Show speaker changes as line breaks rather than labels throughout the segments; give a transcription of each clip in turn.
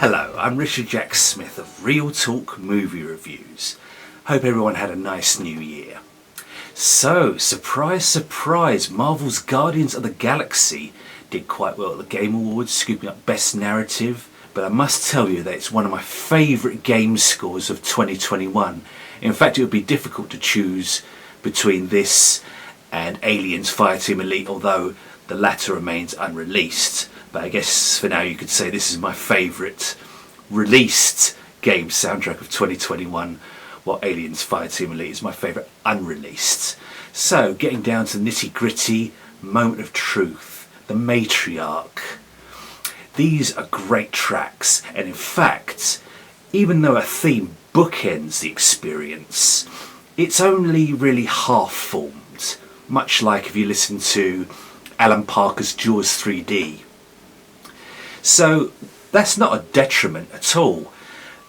Hello, I'm Richard Jacques Smith of Real Talk Movie Reviews. Hope everyone had a nice new year. So, surprise, surprise, Marvel's Guardians of the Galaxy did quite well at the Game Awards, scooping up Best Narrative, but I must tell you that it's one of my favourite game scores of 2021. In fact, it would be difficult to choose between this and Aliens Fireteam Elite, although the latter remains unreleased. But I guess for now you could say this is my favourite released game soundtrack of 2021, while Aliens Fireteam Elite is my favourite unreleased. So, getting down to the nitty gritty, Moment of Truth, The Matriarch. These are great tracks, and in fact, even though a theme bookends the experience, it's only really half formed, much like if you listen to Alan Parker's Jaws 3D. So that's not a detriment at all,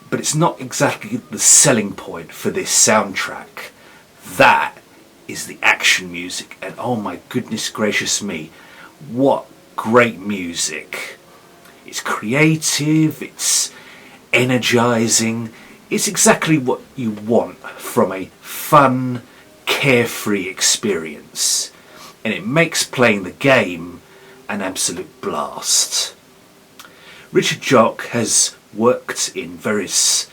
but it's not exactly the selling point for this soundtrack. That is the action music, and oh my goodness gracious me, what great music. It's creative, it's energizing, it's exactly what you want from a fun, carefree experience, and it makes playing the game an absolute blast. Richard Jacques has worked in various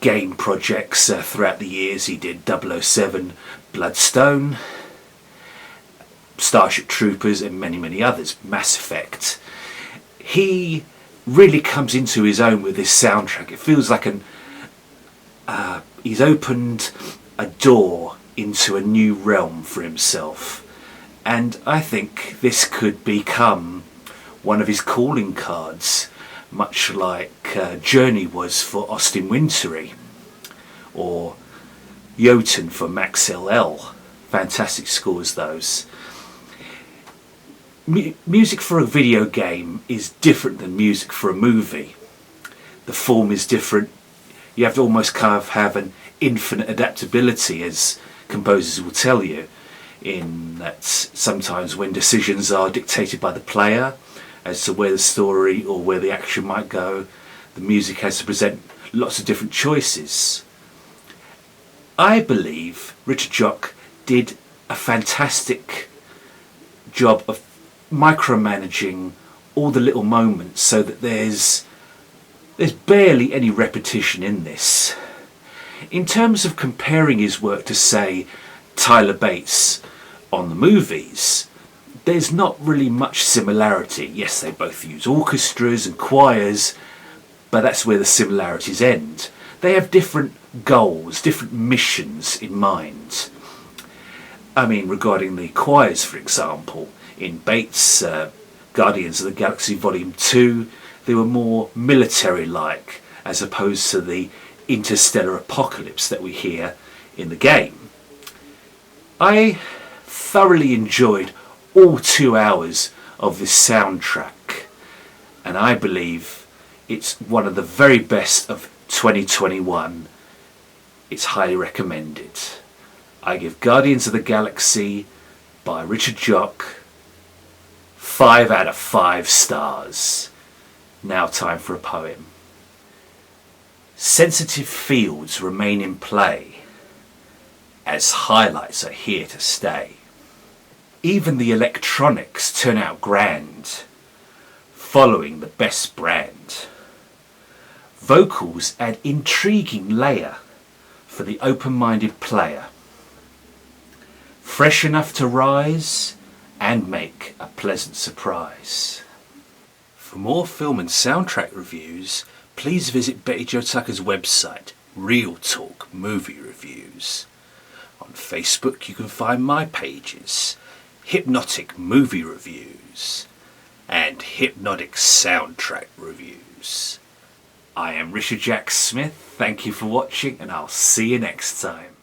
game projects throughout the years. He did 007 Bloodstone, Starship Troopers and many others, Mass Effect. He really comes into his own with this soundtrack. It feels like he's opened a door into a new realm for himself, and I think this could become one of his calling cards, much like Journey was for Austin Wintory, or Jotun for Max LL. Fantastic scores, those. Music for a video game is different than music for a movie. The form is different. You have to almost kind of have an infinite adaptability, as composers will tell you, in that sometimes when decisions are dictated by the player as to where the story or where the action might go, the music has to present lots of different choices. I believe Richard Jacques did a fantastic job of micromanaging all the little moments so that there's barely any repetition in this. In terms of comparing his work to, say, Tyler Bates on the movies, there's not really much similarity. Yes, they both use orchestras and choirs, but that's where the similarities end. They have different goals, different missions in mind. I mean, regarding the choirs, for example, in Bates' Guardians of the Galaxy Volume 2, they were more military-like, as opposed to the interstellar apocalypse that we hear in the game. I thoroughly enjoyed all 2 hours of this soundtrack, and I believe it's one of the very best of 2021. It's highly recommended. I give Guardians of the Galaxy by Richard Jacques 5 out of 5 stars. Now time for a poem. Sensitive fields remain in play, as highlights are here to stay. Even the electronics turn out grand, following the best brand. Vocals add intriguing layer for the open-minded player. Fresh enough to rise and make a pleasant surprise. For more film and soundtrack reviews, please visit Betty Jo Tucker's website, Real Talk Movie Reviews. On Facebook you can find my pages, Hip-notic Movie Reviews and Hip-notic Soundtrack Reviews. I am Richard Jacques Smith, thank you for watching, and I'll see you next time.